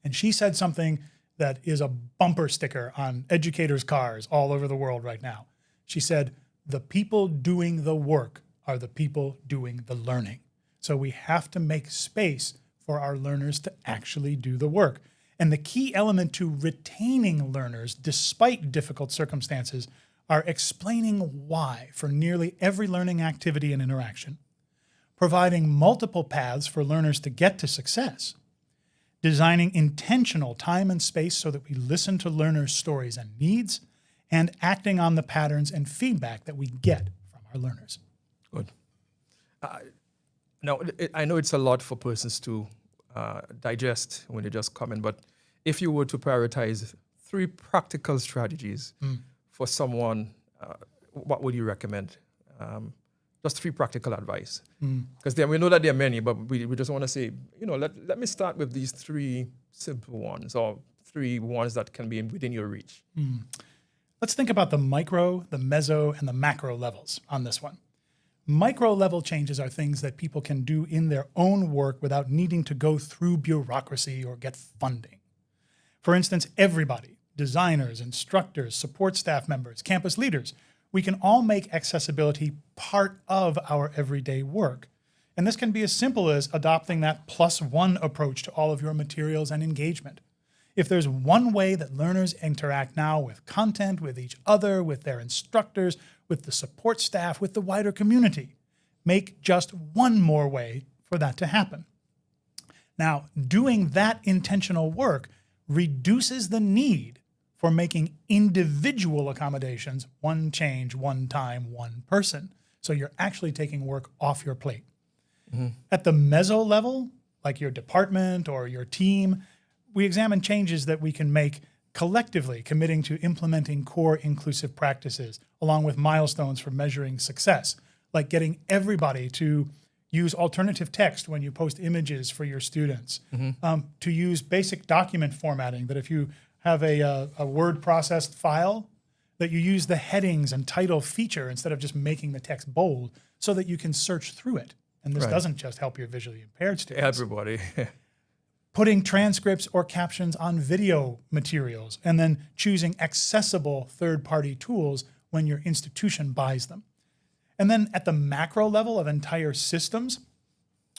And she said something that is a bumper sticker on educators' cars all over the world right now. She said, the people doing the work are the people doing the learning. So we have to make space for our learners to actually do the work. And the key element to retaining learners despite difficult circumstances are explaining why for nearly every learning activity and interaction, providing multiple paths for learners to get to success, designing intentional time and space so that we listen to learners' stories and needs, and acting on the patterns and feedback that we get from our learners. Good. Now, I know it's a lot for persons to digest when they just come in, but if you were to prioritize 3 practical strategies for someone, what would you recommend? Just 3 practical advice. Because we know that there are many, but we just want to say, let me start with these 3 simple ones, or 3 ones that can be within your reach. Let's think about the micro, the meso, and the macro levels on this one. Micro level changes are things that people can do in their own work without needing to go through bureaucracy or get funding. For instance, everybody, designers, instructors, support staff members, campus leaders, we can all make accessibility part of our everyday work. And this can be as simple as adopting that +1 approach to all of your materials and engagement. If there's one way that learners interact now with content, with each other, with their instructors, with the support staff, with the wider community, make just one more way for that to happen. Now, doing that intentional work reduces the need for making individual accommodations, one change, one time, one person. So you're actually taking work off your plate. At the meso level, like your department or your team, we examine changes that we can make collectively, committing to implementing core inclusive practices, along with milestones for measuring success, like getting everybody to use alternative text when you post images for your students, to use basic document formatting, that if you have a word processed file, that you use the headings and title feature instead of just making the text bold so that you can search through it. And this doesn't just help your visually impaired students. Everybody. Putting transcripts or captions on video materials, and then choosing accessible third-party tools when your institution buys them. And then at the macro level of entire systems,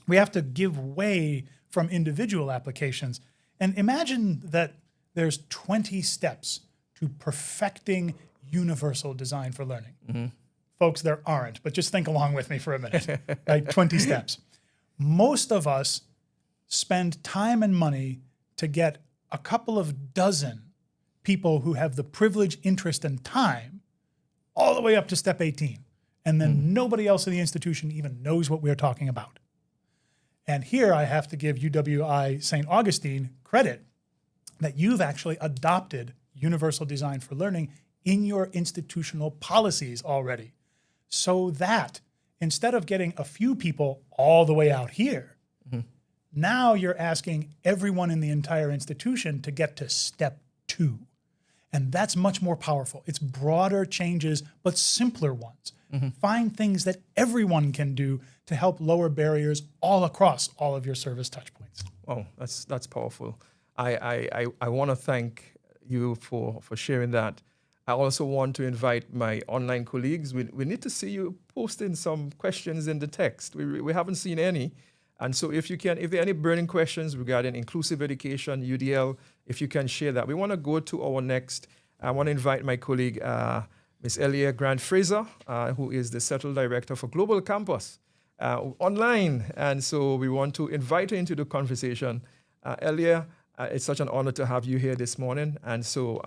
we have to give way from individual applications. And imagine that there's 20 steps to perfecting universal design for learning. Folks, there aren't, but just think along with me for a minute, right? 20 steps. Most of us spend time and money to get a couple of dozen people who have the privilege, interest, and time all the way up to step 18. And then nobody else in the institution even knows what we're talking about. And here I have to give UWI St. Augustine credit that you've actually adopted universal design for learning in your institutional policies already, so that instead of getting a few people all the way out here, now you're asking everyone in the entire institution to get to step 2. And that's much more powerful. It's broader changes, but simpler ones. Find things that everyone can do to help lower barriers all across all of your service touchpoints. Oh, that's powerful. I want to thank you for sharing that. I also want to invite my online colleagues. We need to see you posting some questions in the text. We haven't seen any. And so if there are any burning questions regarding inclusive education, UDL, if you can share that. We want to go to our next. I want to invite my colleague, Ms. Elia Grant-Fraser, who is the Settle Director for Global Campus online. And so we want to invite her into the conversation. Elia, it's such an honor to have you here this morning. And so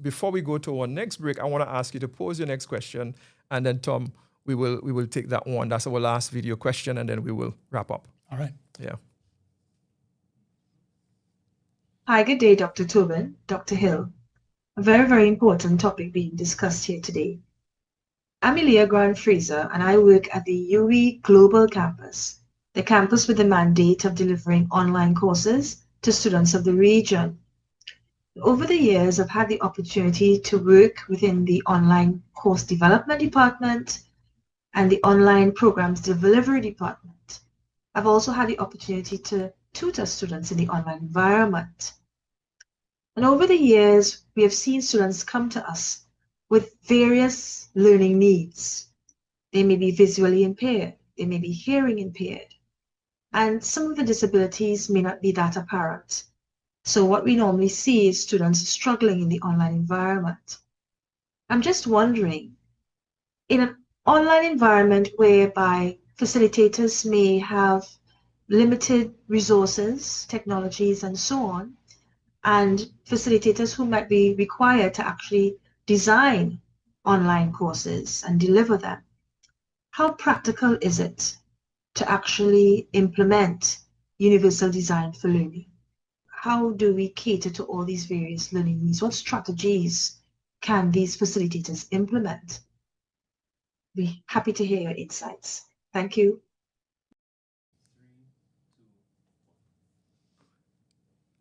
before we go to our next break, I want to ask you to pose your next question. And then, Tom, we will take that one. That's our last video question, and then we will wrap up. All right. Yeah. Hi, good day, Dr. Tobin, Dr. Hill. A very, very important topic being discussed here today. I'm Elia Grant-Fraser, and I work at the UE Global Campus, the campus with the mandate of delivering online courses to students of the region. Over the years, I've had the opportunity to work within the online course development department and the online programs delivery department. I've also had the opportunity to tutor students in the online environment. And over the years, we have seen students come to us with various learning needs. They may be visually impaired, they may be hearing impaired, and some of the disabilities may not be that apparent. So what we normally see is students struggling in the online environment. I'm just wondering, in an online environment whereby facilitators may have limited resources, technologies, and so on, and facilitators who might be required to actually design online courses and deliver them, how practical is it to actually implement universal design for learning? How do we cater to all these various learning needs? What strategies can these facilitators implement? We're happy to hear your insights. Thank you.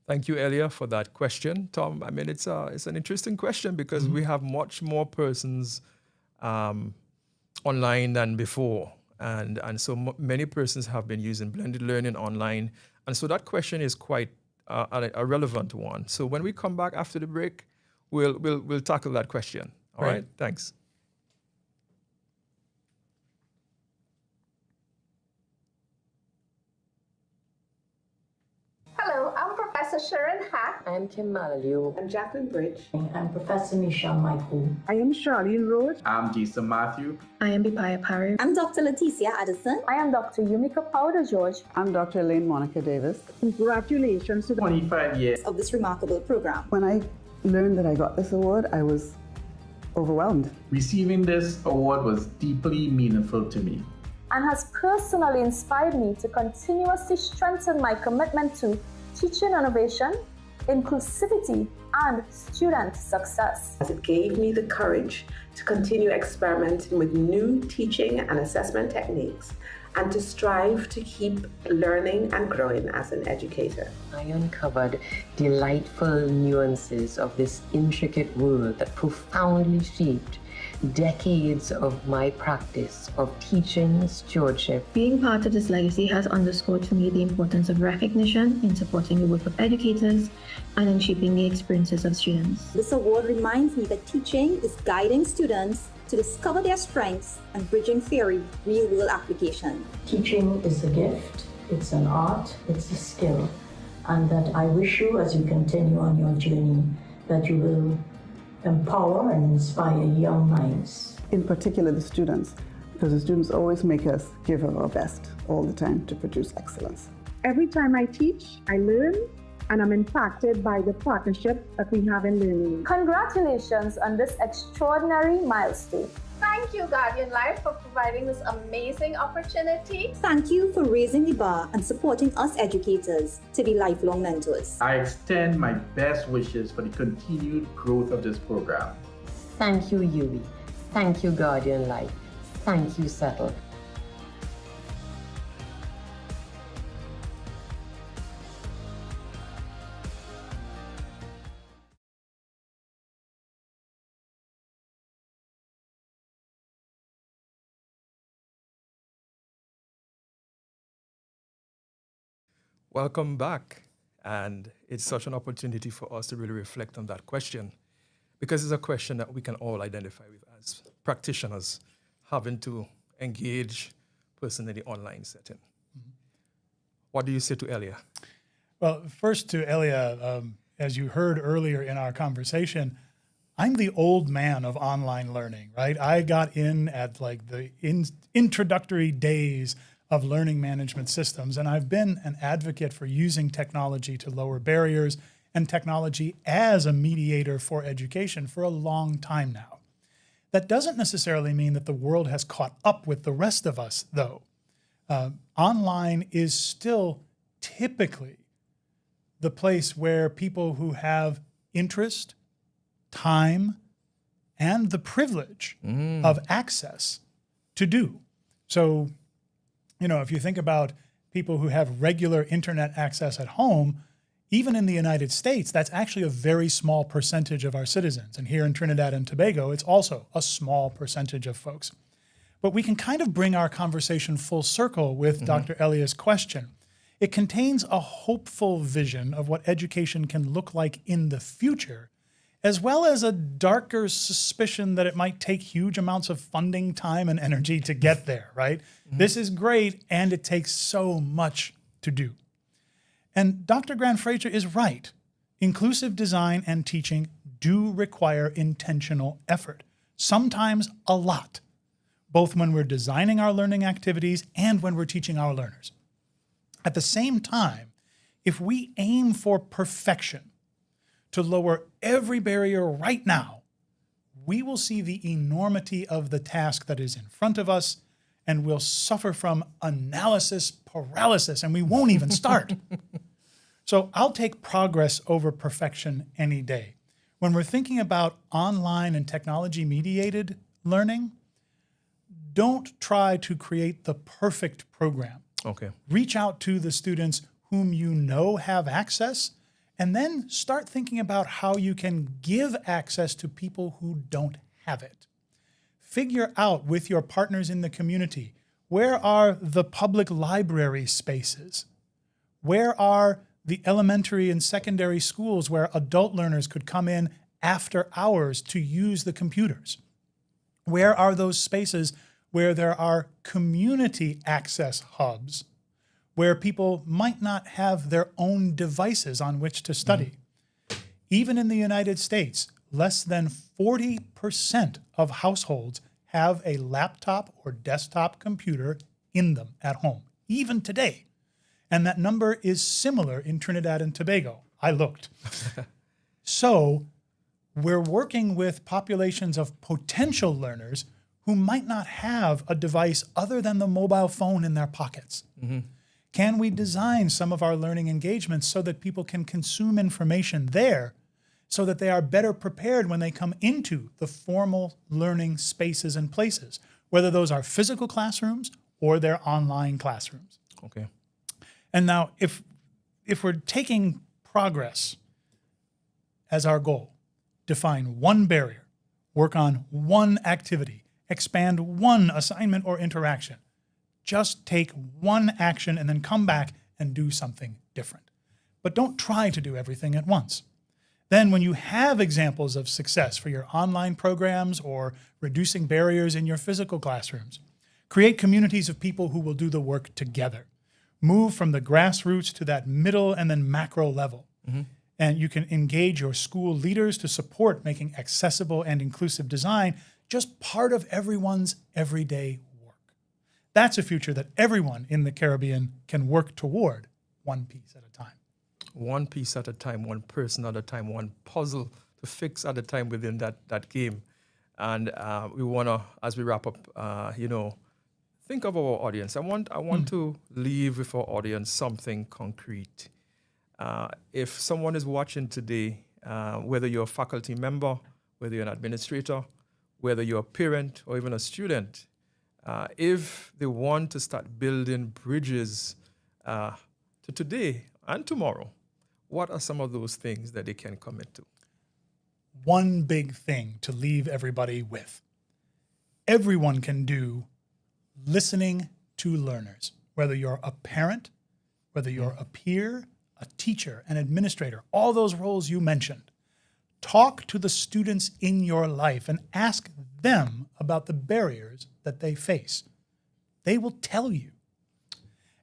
Thank you, Elia, for that question. Tom, I mean, it's an interesting question because we have much more persons online than before. And so many persons have been using blended learning online. And so that question is quite a relevant one. So when we come back after the break, we'll tackle that question. All right? Thanks. Sharon Hack. I'm Kim Malalu. I'm Jacqueline Bridge. I'm Professor Michelle Michael. I am Charlene Rose. I'm Jason Matthew. I am Bipaya Parry. I'm Dr. Leticia Addison. I am Dr. Yumika Powder George. I'm Dr. Elaine Monica Davis. Congratulations to the 25 years of this remarkable program. When I learned that I got this award, I was overwhelmed. Receiving this award was deeply meaningful to me and has personally inspired me to continuously strengthen my commitment to teaching innovation, inclusivity, and student success. As it gave me the courage to continue experimenting with new teaching and assessment techniques and to strive to keep learning and growing as an educator. I uncovered delightful nuances of this intricate world that profoundly shaped decades of my practice of teaching stewardship. Being part of this legacy has underscored to me the importance of recognition in supporting the work of educators and in shaping the experiences of students. This award reminds me that teaching is guiding students to discover their strengths and bridging theory with real-world application. Teaching is a gift, it's an art, it's a skill, and that I wish you, as you continue on your journey, that you will empower and inspire young minds. In particular, the students, because the students always make us give our best all the time to produce excellence. Every time I teach, I learn, and I'm impacted by the partnership that we have in learning. Congratulations on this extraordinary milestone. Thank you, Guardian Life, for providing this amazing opportunity. Thank you for raising the bar and supporting us educators to be lifelong mentors. I extend my best wishes for the continued growth of this program. Thank you, Yui. Thank you, Guardian Life. Thank you, Settle. Welcome back. And it's such an opportunity for us to really reflect on that question, because it's a question that we can all identify with as practitioners having to engage person in the online setting. Mm-hmm. What do you say to Elia? Well, first to Elia, as you heard earlier in our conversation, I'm the old man of online learning, right? I got in at like the introductory days of learning management systems, and I've been an advocate for using technology to lower barriers and technology as a mediator for education for a long time now. That doesn't necessarily mean that the world has caught up with the rest of us, though. Online is still typically the place where people who have interest, time, and the privilege of access to do. So, you know, if you think about people who have regular internet access at home, even in the United States, that's actually a very small percentage of our citizens. And here in Trinidad and Tobago, it's also a small percentage of folks. But we can kind of bring our conversation full circle with Dr. Elia's question. It contains a hopeful vision of what education can look like in the future, as well as a darker suspicion that it might take huge amounts of funding, time, and energy to get there, right? This is great, and it takes so much to do. And Dr. Grant Fraser is right. Inclusive design and teaching do require intentional effort, sometimes a lot, both when we're designing our learning activities and when we're teaching our learners. At the same time, if we aim for perfection, to lower every barrier right now, we will see the enormity of the task that is in front of us, and we'll suffer from analysis paralysis, and we won't even start. So I'll take progress over perfection any day. When we're thinking about online and technology-mediated learning, don't try to create the perfect program. Okay. Reach out to the students whom you know have access, and then start thinking about how you can give access to people who don't have it. Figure out with your partners in the community, where are the public library spaces? Where are the elementary and secondary schools where adult learners could come in after hours to use the computers? Where are those spaces where there are community access hubs where people might not have their own devices on which to study. Even in the United States, less than 40% of households have a laptop or desktop computer in them at home, even today. And that number is similar in Trinidad and Tobago. I looked. So we're working with populations of potential learners who might not have a device other than the mobile phone in their pockets. Can we design some of our learning engagements so that people can consume information there so that they are better prepared when they come into the formal learning spaces and places, whether those are physical classrooms or they're online classrooms? Okay. And now, if we're taking progress as our goal, define one barrier, work on one activity, expand one assignment or interaction, just take one action and then come back and do something different. But don't try to do everything at once. Then when you have examples of success for your online programs or reducing barriers in your physical classrooms, create communities of people who will do the work together. Move from the grassroots to that middle and then macro level. And you can engage your school leaders to support making accessible and inclusive design just part of everyone's everyday work. That's a future that everyone in the Caribbean can work toward, one piece at a time. One piece at a time, one person at a time, one puzzle to fix at a time within that game. And we want to, as we wrap up, think of our audience. I want to leave with our audience something concrete. If someone is watching today, whether you're a faculty member, whether you're an administrator, whether you're a parent or even a student, if they want to start building bridges to today and tomorrow, what are some of those things that they can commit to? One big thing to leave everybody with. Everyone can do listening to learners, whether you're a parent, whether you're a peer, a teacher, an administrator, all those roles you mentioned. Talk to the students in your life and ask them about the barriers that they face. They will tell you.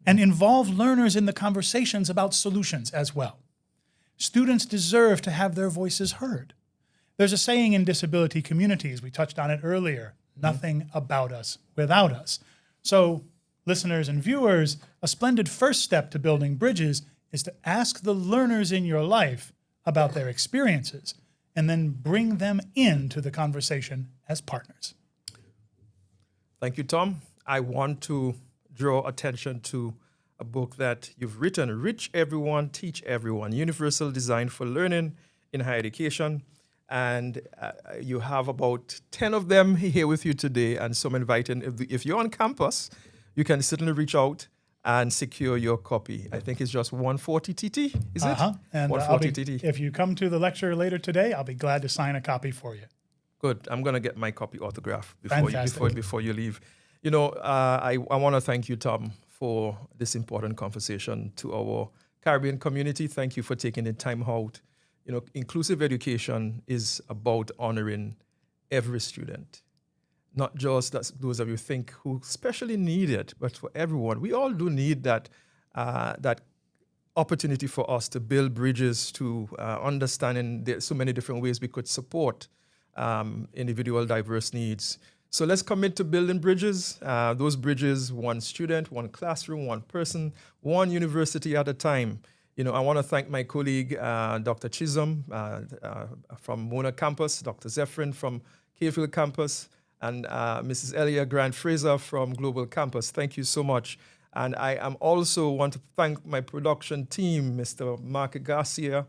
And involve learners in the conversations about solutions as well. Students deserve to have their voices heard. There's a saying in disability communities, we touched on it earlier, nothing about us without us. So, listeners and viewers, a splendid first step to building bridges is to ask the learners in your life about their experiences and then bring them into the conversation as partners. Thank you, Tom. I want to draw attention to a book that you've written, Reach Everyone, Teach Everyone, Universal Design for Learning in Higher Education. And you have about 10 of them here with you today, and some inviting. If you're on campus, you can certainly reach out and secure your copy. I think it's just 140 TT, is it? And 140 TT. If you come to the lecture later today, I'll be glad to sign a copy for you. Good. I'm going to get my copy autographed before you leave. I want to thank you, Tom, for this important conversation to our Caribbean community. Thank you for taking the time out. Inclusive education is about honoring every student, not just those of you think who especially need it, but for everyone. We all do need that opportunity for us to build bridges to understanding there's so many different ways we could support individual diverse needs. So let's commit to building bridges. Those bridges, one student, one classroom, one person, one university at a time. I want to thank my colleague, Dr. Chisholm from Mona Campus, Dr. Zephyrin from Cayfield Campus, and Mrs. Elia Grant-Fraser from Global Campus. Thank you so much. And I am also want to thank my production team, Mr. Mark Garcia.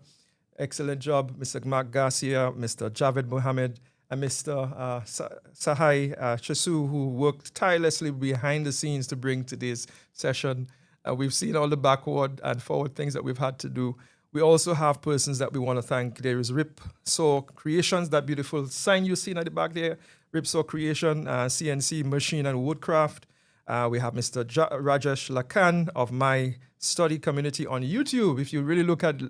Excellent job, Mr. Mark Garcia, Mr. Javed Mohammed, and Mr. Sahai Chesu, who worked tirelessly behind the scenes to bring today's session. We've seen all the backward and forward things that we've had to do. We also have persons that we want to thank. There is Rip Saw Creations, that beautiful sign you see at the back there. Rip Saw Creation, CNC Machine and Woodcraft. We have Mr. Rajesh Lakan of My Study Community on YouTube. If you really look at,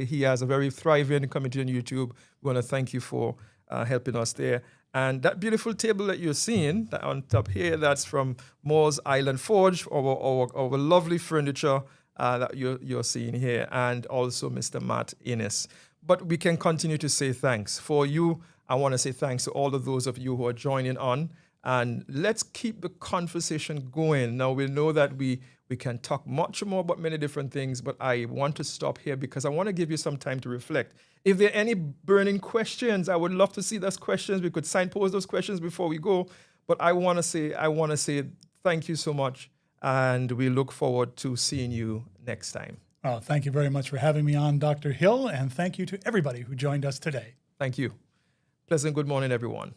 he has a very thriving community on YouTube. We want to thank you for helping us there. And that beautiful table that you're seeing that on top here, that's from Moore's Island Forge, our lovely furniture that you're seeing here, and also Mr. Matt Innes. But we can continue to say thanks. For you, I want to say thanks to all of those of you who are joining on. And let's keep the conversation going. Now, we know that we can talk much more about many different things, but I want to stop here because I want to give you some time to reflect. If there are any burning questions, I would love to see those questions. We could signpost those questions before we go. But I want to say thank you so much, and we look forward to seeing you next time. Well, thank you very much for having me on, Dr. Hill, and thank you to everybody who joined us today. Thank you. Pleasant good morning, everyone.